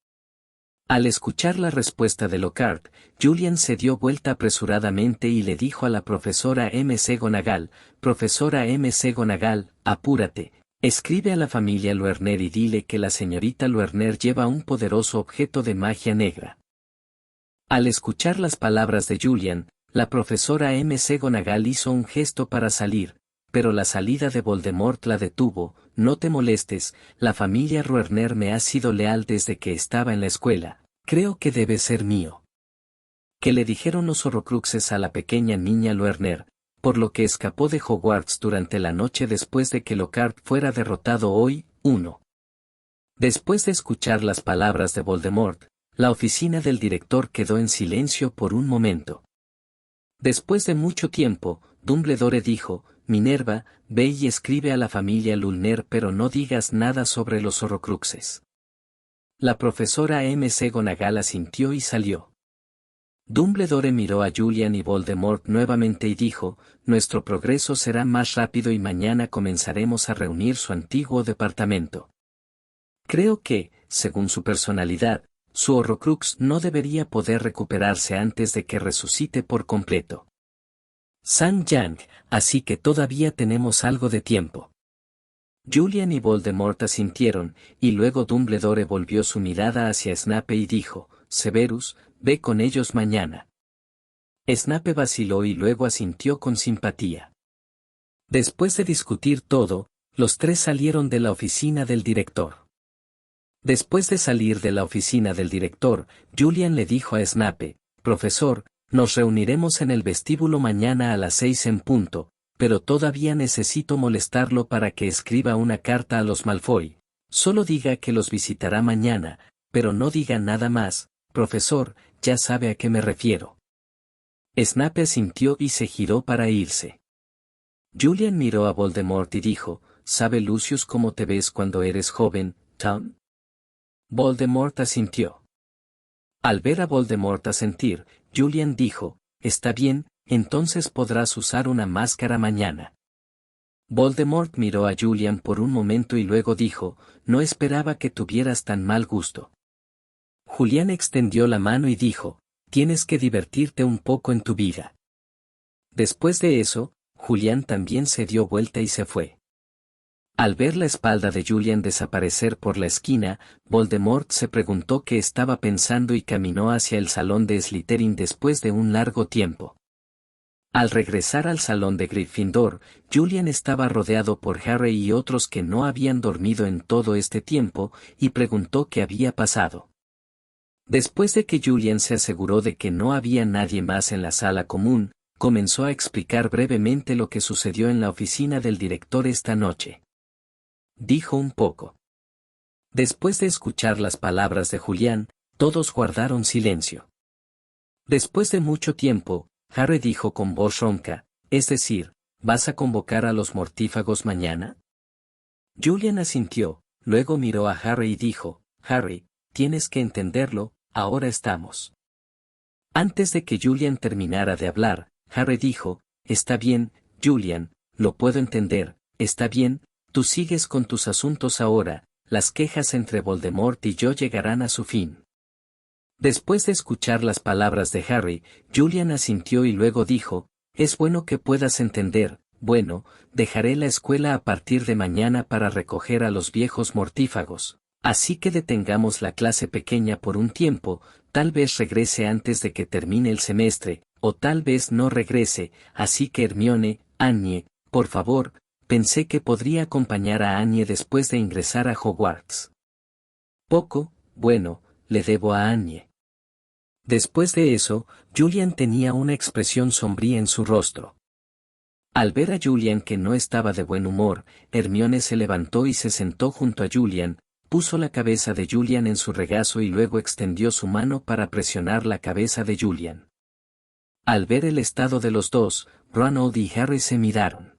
Al escuchar la respuesta de Lockhart, Julian se dio vuelta apresuradamente y le dijo a la profesora McGonagall, profesora McGonagall, apúrate, escribe a la familia Lerner y dile que la señorita Lerner lleva un poderoso objeto de magia negra. Al escuchar las palabras de Julian, la profesora McGonagall hizo un gesto para salir, pero la salida de Voldemort la detuvo. No te molestes, la familia Lerner me ha sido leal desde que estaba en la escuela, creo que debe ser mío. Que le dijeron los horrocruxes a la pequeña niña Lerner, por lo que escapó de Hogwarts durante la noche después de que Lockhart fuera derrotado hoy. 1. Después de escuchar las palabras de Voldemort, la oficina del director quedó en silencio por un momento. Después de mucho tiempo, Dumbledore dijo, Minerva, ve y escribe a la familia Lerner pero no digas nada sobre los horrocruxes. La profesora McGonagall asintió y salió. Dumbledore miró a Julian y Voldemort nuevamente y dijo, nuestro progreso será más rápido y mañana comenzaremos a reunir su antiguo departamento. Creo que, según su personalidad, su horrocrux no debería poder recuperarse antes de que resucite por completo. San Yang, así que todavía tenemos algo de tiempo. Julian y Voldemort asintieron, y luego Dumbledore volvió su mirada hacia Snape y dijo, Severus, ve con ellos mañana. Snape vaciló y luego asintió con simpatía. Después de discutir todo, los tres salieron de la oficina del director. Después de salir de la oficina del director, Julian le dijo a Snape, profesor, nos reuniremos en el vestíbulo mañana a las 6 en punto, pero todavía necesito molestarlo para que escriba una carta a los Malfoy. Solo diga que los visitará mañana, pero no diga nada más, profesor, ya sabe a qué me refiero. Snape asintió y se giró para irse. Julian miró a Voldemort y dijo, ¿sabe Lucius cómo te ves cuando eres joven, Tom? Voldemort asintió. Al ver a Voldemort asentir, Julian dijo, está bien, entonces podrás usar una máscara mañana. Voldemort miró a Julian por un momento y luego dijo, no esperaba que tuvieras tan mal gusto. Julian extendió la mano y dijo, tienes que divertirte un poco en tu vida. Después de eso, Julian también se dio vuelta y se fue. Al ver la espalda de Julian desaparecer por la esquina, Voldemort se preguntó qué estaba pensando y caminó hacia el salón de Slytherin después de un largo tiempo. Al regresar al salón de Gryffindor, Julian estaba rodeado por Harry y otros que no habían dormido en todo este tiempo, y preguntó qué había pasado. Después de que Julian se aseguró de que no había nadie más en la sala común, comenzó a explicar brevemente lo que sucedió en la oficina del director esta noche. Dijo un poco. Después de escuchar las palabras de Julián, todos guardaron silencio. Después de mucho tiempo, Harry dijo con voz ronca, es decir, ¿vas a convocar a los mortífagos mañana? Julian asintió, luego miró a Harry y dijo, Harry, tienes que entenderlo, ahora estamos. Antes de que Julian terminara de hablar, Harry dijo, está bien, Julian, lo puedo entender, está bien, tú sigues con tus asuntos ahora, las quejas entre Voldemort y yo llegarán a su fin. Después de escuchar las palabras de Harry, Julian asintió y luego dijo, es bueno que puedas entender, bueno, dejaré la escuela a partir de mañana para recoger a los viejos mortífagos, así que detengamos la clase pequeña por un tiempo, tal vez regrese antes de que termine el semestre, o tal vez no regrese, así que Hermione, Annie, por favor, pensé que podría acompañar a Annie después de ingresar a Hogwarts. Poco, bueno, le debo a Annie. Después de eso, Julian tenía una expresión sombría en su rostro. Al ver a Julian que no estaba de buen humor, Hermione se levantó y se sentó junto a Julian, puso la cabeza de Julian en su regazo y luego extendió su mano para presionar la cabeza de Julian. Al ver el estado de los dos, Ronald y Harry se miraron.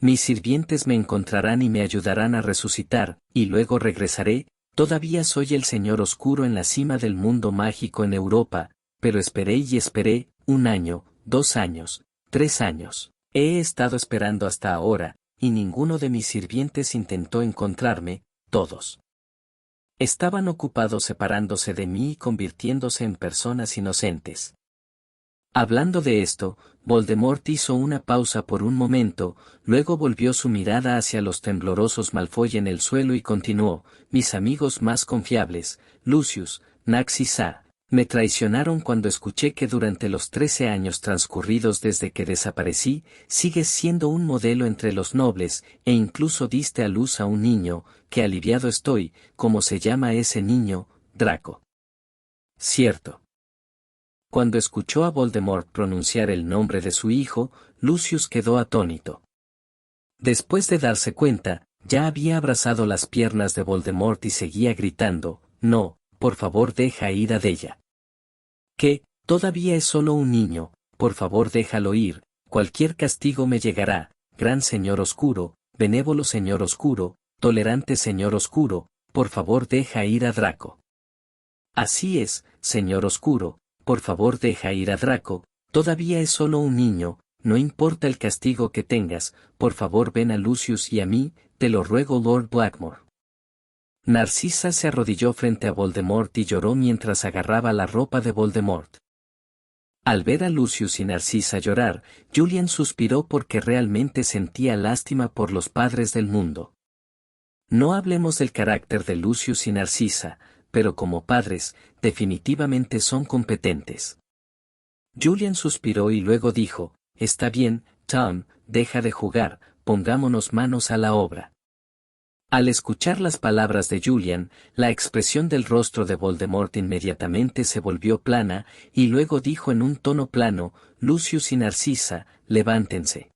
Mis sirvientes me encontrarán y me ayudarán a resucitar, y luego regresaré. Todavía soy el Señor Oscuro en la cima del mundo mágico en Europa, pero esperé y esperé, 1 año, 2 años, 3 años. He estado esperando hasta ahora, y ninguno de mis sirvientes intentó encontrarme, todos estaban ocupados separándose de mí y convirtiéndose en personas inocentes. Hablando de esto, Voldemort hizo una pausa por un momento, luego volvió su mirada hacia los temblorosos Malfoy en el suelo y continuó: mis amigos más confiables, Lucius, Nax y Sa, me traicionaron cuando escuché que durante los 13 años transcurridos desde que desaparecí, sigues siendo un modelo entre los nobles, e incluso diste a luz a un niño, que aliviado estoy. ¿Cómo se llama ese niño? Draco. Cierto. Cuando escuchó a Voldemort pronunciar el nombre de su hijo, Lucius quedó atónito. Después de darse cuenta, ya había abrazado las piernas de Voldemort y seguía gritando: no, por favor deja ir a Della. ¿Qué? Todavía es solo un niño, por favor déjalo ir, cualquier castigo me llegará, gran señor oscuro, benévolo señor oscuro, tolerante señor oscuro, por favor deja ir a Draco. Así es, señor oscuro, por favor deja ir a Draco, todavía es solo un niño, no importa el castigo que tengas, por favor ven a Lucius y a mí, te lo ruego Lord Blackmore. Narcisa se arrodilló frente a Voldemort y lloró mientras agarraba la ropa de Voldemort. Al ver a Lucius y Narcisa llorar, Julian suspiró porque realmente sentía lástima por los padres del mundo. No hablemos del carácter de Lucius y Narcisa, pero como padres, definitivamente son competentes. Julian suspiró y luego dijo: está bien, Tom, deja de jugar, pongámonos manos a la obra. Al escuchar las palabras de Julian, la expresión del rostro de Voldemort inmediatamente se volvió plana, y luego dijo en un tono plano: Lucius y Narcisa, levántense.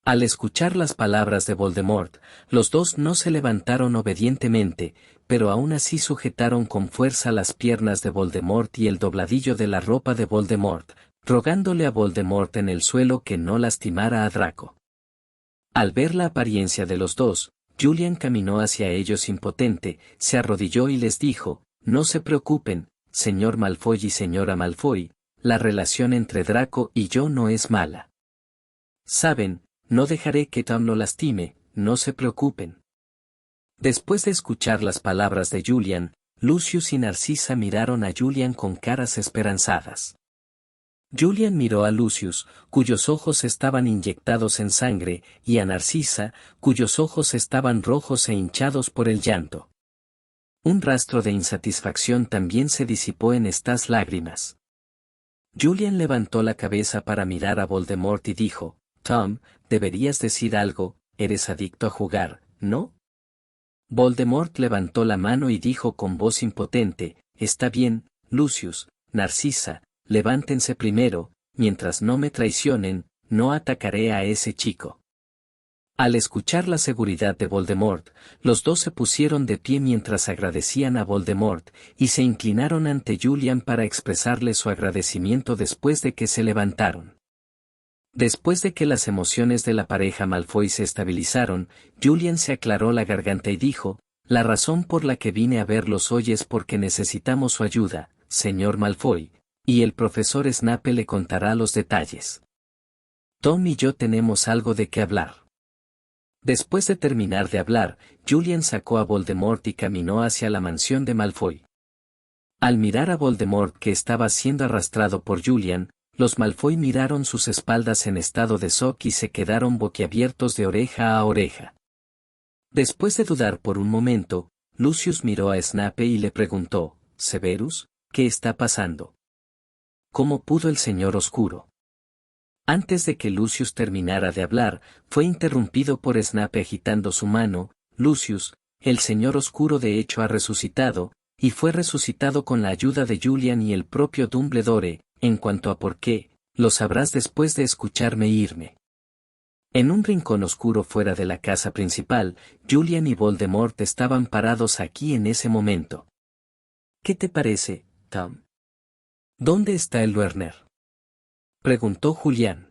Al escuchar las palabras de Voldemort, los dos no se levantaron obedientemente, pero aún así sujetaron con fuerza las piernas de Voldemort y el dobladillo de la ropa de Voldemort, rogándole a Voldemort en el suelo que no lastimara a Draco. Al ver la apariencia de los dos, Julian caminó hacia ellos impotente, se arrodilló y les dijo: no se preocupen, señor Malfoy y señora Malfoy, la relación entre Draco y yo no es mala. Saben, no dejaré que Tom lo lastime, no se preocupen. Después de escuchar las palabras de Julian, Lucius y Narcisa miraron a Julian con caras esperanzadas. Julian miró a Lucius, cuyos ojos estaban inyectados en sangre, y a Narcisa, cuyos ojos estaban rojos e hinchados por el llanto. Un rastro de insatisfacción también se disipó en estas lágrimas. Julian levantó la cabeza para mirar a Voldemort y dijo: Tom, deberías decir algo, eres adicto a jugar, ¿no? Voldemort levantó la mano y dijo con voz impotente: está bien, Lucius, Narcisa, levántense primero, mientras no me traicionen, no atacaré a ese chico. Al escuchar la seguridad de Voldemort, los dos se pusieron de pie mientras agradecían a Voldemort, y se inclinaron ante Julian para expresarle su agradecimiento después de que se levantaron. Después de que las emociones de la pareja Malfoy se estabilizaron, Julian se aclaró la garganta y dijo: la razón por la que vine a verlos hoy es porque necesitamos su ayuda, señor Malfoy, y el profesor Snape le contará los detalles. Tom y yo tenemos algo de qué hablar. Después de terminar de hablar, Julian sacó a Voldemort y caminó hacia la mansión de Malfoy. Al mirar a Voldemort que estaba siendo arrastrado por Julian, los Malfoy miraron sus espaldas en estado de shock y se quedaron boquiabiertos de oreja a oreja. Después de dudar por un momento, Lucius miró a Snape y le preguntó: Severus, ¿qué está pasando? ¿Cómo pudo el Señor Oscuro? Antes de que Lucius terminara de hablar, fue interrumpido por Snape agitando su mano: Lucius, el Señor Oscuro de hecho ha resucitado, y fue resucitado con la ayuda de Julian y el propio Dumbledore. En cuanto a por qué, lo sabrás después de escucharme irme. En un rincón oscuro fuera de la casa principal, Julian y Voldemort estaban parados aquí en ese momento. ¿Qué te parece, Tom? ¿Dónde está el Werner?, preguntó Julián.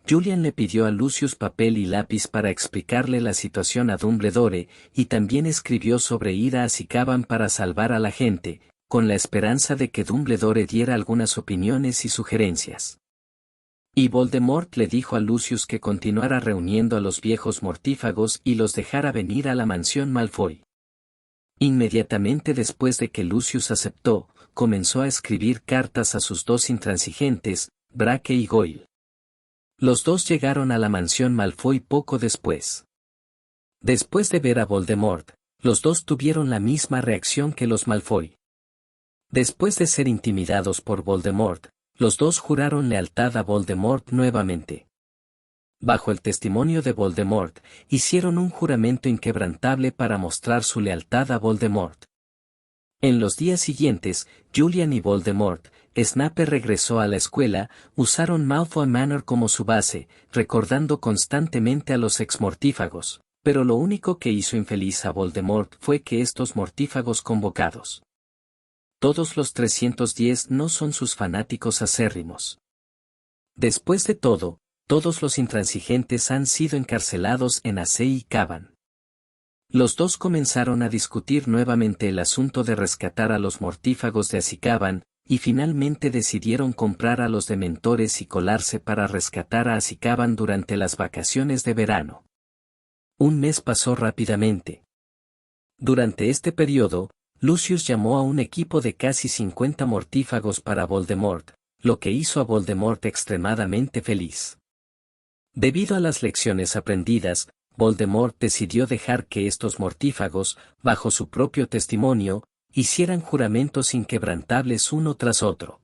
Julian le pidió a Lucius papel y lápiz para explicarle la situación a Dumbledore, y también escribió sobre ir a Azkaban para salvar a la gente, con la esperanza de que Dumbledore diera algunas opiniones y sugerencias. Y Voldemort le dijo a Lucius que continuara reuniendo a los viejos mortífagos y los dejara venir a la mansión Malfoy. Inmediatamente después de que Lucius aceptó, comenzó a escribir cartas a sus dos intransigentes, Braque y Goyle. Los dos llegaron a la mansión Malfoy poco después. Después de ver a Voldemort, los dos tuvieron la misma reacción que los Malfoy. Después de ser intimidados por Voldemort, los dos juraron lealtad a Voldemort nuevamente. Bajo el testimonio de Voldemort, hicieron un juramento inquebrantable para mostrar su lealtad a Voldemort. En los días siguientes, Julian y Voldemort, Snape regresó a la escuela, usaron Malfoy Manor como su base, recordando constantemente a los exmortífagos, pero lo único que hizo infeliz a Voldemort fue que estos mortífagos convocados. Todos los 310 no son sus fanáticos acérrimos. Después de todo, todos los intransigentes han sido encarcelados en Azkaban. Los dos comenzaron a discutir nuevamente el asunto de rescatar a los mortífagos de Azkaban, y finalmente decidieron comprar a los dementores y colarse para rescatar a Azkaban durante las vacaciones de verano. Un mes pasó rápidamente. Durante este periodo, Lucius llamó a un equipo de casi 50 mortífagos para Voldemort, lo que hizo a Voldemort extremadamente feliz. Debido a las lecciones aprendidas, Voldemort decidió dejar que estos mortífagos, bajo su propio testimonio, hicieran juramentos inquebrantables uno tras otro.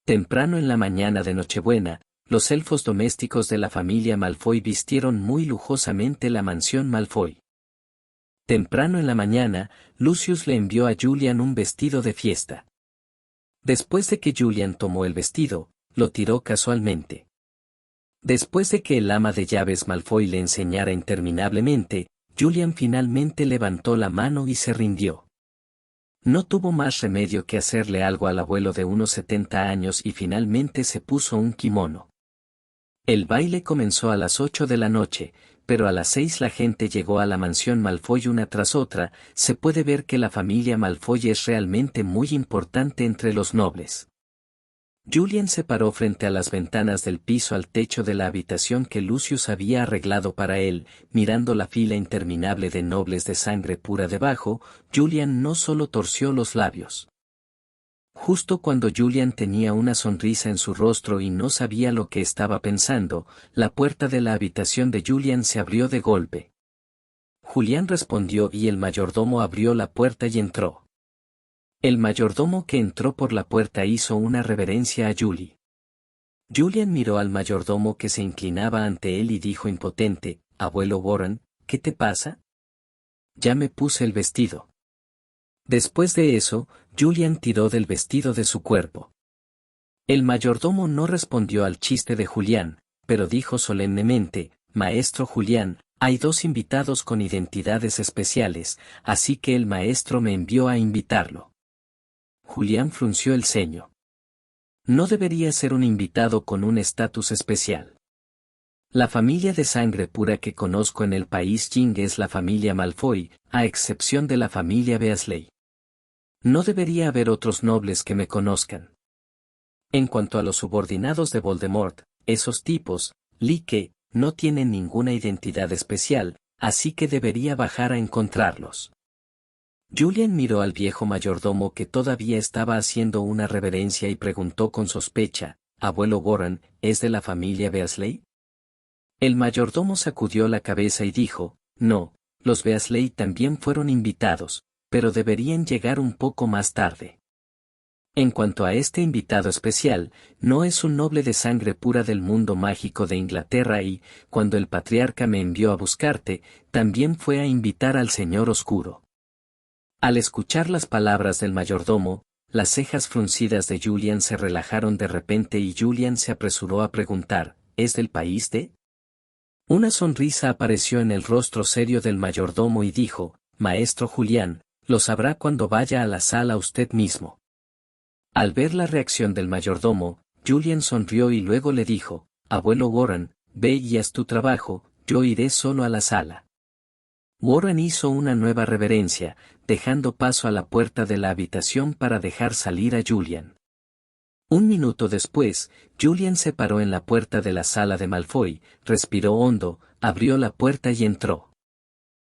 Temprano en la mañana de Nochebuena, los elfos domésticos de la familia Malfoy vistieron muy lujosamente la mansión Malfoy. Temprano en la mañana, Lucius le envió a Julian un vestido de fiesta. Después de que Julian tomó el vestido, lo tiró casualmente. Después de que el ama de llaves Malfoy le enseñara interminablemente, Julian finalmente levantó la mano y se rindió. No tuvo más remedio que hacerle algo al abuelo de unos 70 años y finalmente se puso un kimono. El baile comenzó a las 8 de la noche, pero a las 6 la gente llegó a la mansión Malfoy una tras otra. Se puede ver que la familia Malfoy es realmente muy importante entre los nobles. Julian se paró frente a las ventanas del piso al techo de la habitación que Lucius había arreglado para él, mirando la fila interminable de nobles de sangre pura debajo. Julian no solo torció los labios. Justo cuando Julian tenía una sonrisa en su rostro y no sabía lo que estaba pensando, la puerta de la habitación de Julian se abrió de golpe. Julian respondió y el mayordomo abrió la puerta y entró. El mayordomo que entró por la puerta hizo una reverencia a Julie. Julian miró al mayordomo que se inclinaba ante él y dijo impotente: «Abuelo Warren, ¿qué te pasa?» «Ya me puse el vestido». Después de eso, Julian tiró del vestido de su cuerpo. El mayordomo no respondió al chiste de Julián, pero dijo solemnemente: «Maestro Julián, hay dos invitados con identidades especiales, así que el maestro me envió a invitarlo». Julián frunció el ceño. No debería ser un invitado con un estatus especial. La familia de sangre pura que conozco en el país Jing es la familia Malfoy, a excepción de la familia Weasley. No debería haber otros nobles que me conozcan. En cuanto a los subordinados de Voldemort, esos tipos, Like, no tienen ninguna identidad especial, así que debería bajar a encontrarlos. Julian miró al viejo mayordomo que todavía estaba haciendo una reverencia y preguntó con sospecha: «Abuelo Warren, ¿es de la familia Weasley?» El mayordomo sacudió la cabeza y dijo: «No, los Weasley también fueron invitados, pero deberían llegar un poco más tarde». En cuanto a este invitado especial, no es un noble de sangre pura del mundo mágico de Inglaterra y, cuando el patriarca me envió a buscarte, también fue a invitar al Señor Oscuro. Al escuchar las palabras del mayordomo, las cejas fruncidas de Julian se relajaron de repente y Julian se apresuró a preguntar: «¿Es del país de?». Una sonrisa apareció en el rostro serio del mayordomo y dijo: «Maestro Julián, lo sabrá cuando vaya a la sala usted mismo». Al ver la reacción del mayordomo, Julian sonrió y luego le dijo: abuelo Warren, ve y haz tu trabajo, yo iré solo a la sala. Warren hizo una nueva reverencia, dejando paso a la puerta de la habitación para dejar salir a Julian. Un minuto después, Julian se paró en la puerta de la sala de Malfoy, respiró hondo, abrió la puerta y entró.